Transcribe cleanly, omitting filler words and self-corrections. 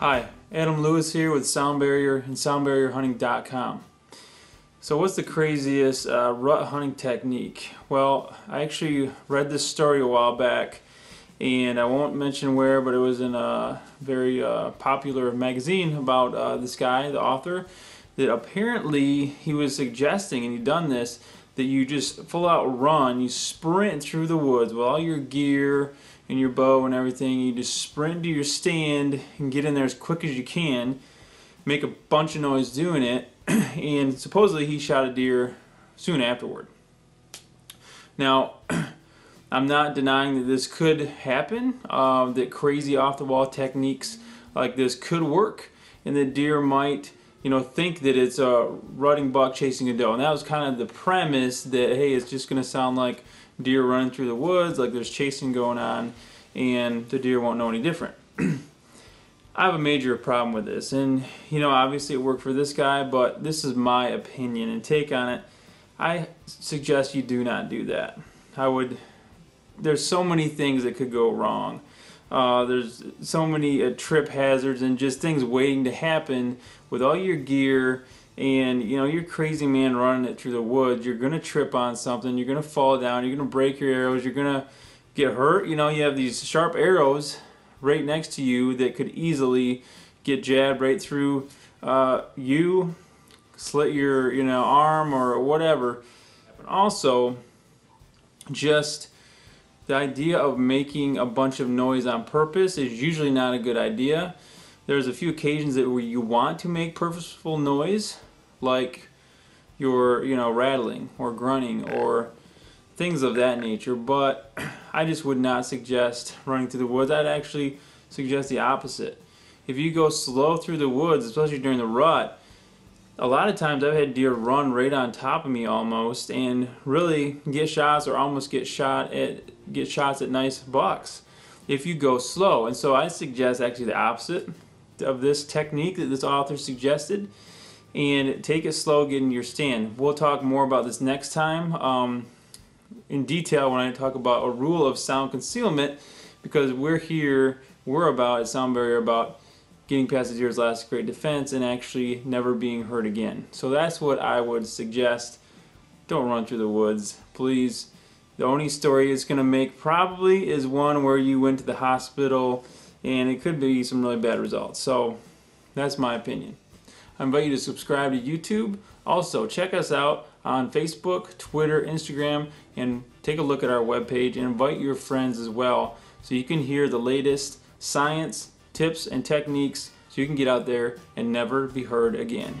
Hi, Adam Lewis here with Sound Barrier and SoundBarrierHunting.com. So what's the craziest rut hunting technique? Well, I actually read this story a while back, and I won't mention where, but it was in a very popular magazine about this guy, the author, that apparently he was suggesting, and he'd done this, that you just full out run, you sprint through the woods with all your gear and your bow and everything. You just sprint to your stand and get in there as quick as you can, make a bunch of noise doing it, and supposedly he shot a deer soon afterward. Now, I'm not denying that this could happen, that crazy off-the-wall techniques like this could work, and that deer might think that it's a rutting buck chasing a doe. And that was kind of the premise, that hey, it's just going to sound like deer running through the woods, like there's chasing going on, and the deer won't know any different. I have a major problem with this, and obviously it worked for this guy, but this is my opinion and take on it. I suggest you do not do that. There's so many things that could go wrong. There's so many trip hazards and just things waiting to happen with all your gear, and you're a crazy man running it through the woods. You're gonna trip on something, you're gonna fall down, you're gonna break your arrows, you're gonna get hurt. You have these sharp arrows right next to you that could easily get jabbed right through you, slit your arm or whatever. But also, just the idea of making a bunch of noise on purpose is usually not a good idea. There's a few occasions where you want to make purposeful noise, like you're rattling or grunting or things of that nature, but I just would not suggest running through the woods. I'd actually suggest the opposite. If you go slow through the woods, especially during the rut, a lot of times I've had deer run right on top of me almost and really get shots or almost get shots at nice bucks if you go slow. And so I suggest actually the opposite of this technique that this author suggested, and take it slow, get in your stand. We'll talk more about this next time in detail when I talk about a rule of sound concealment, because we're about at Sound Barrier about getting past the deer's last great defense and actually never being hurt again. So that's what I would suggest. Don't run through the woods, please. The only story it's going to make probably is one where you went to the hospital, and it could be some really bad results. So that's my opinion. I invite you to subscribe to YouTube. Also, check us out on Facebook, Twitter, Instagram, and take a look at our webpage, and invite your friends as well so you can hear the latest science, tips, and techniques so you can get out there and never be heard again.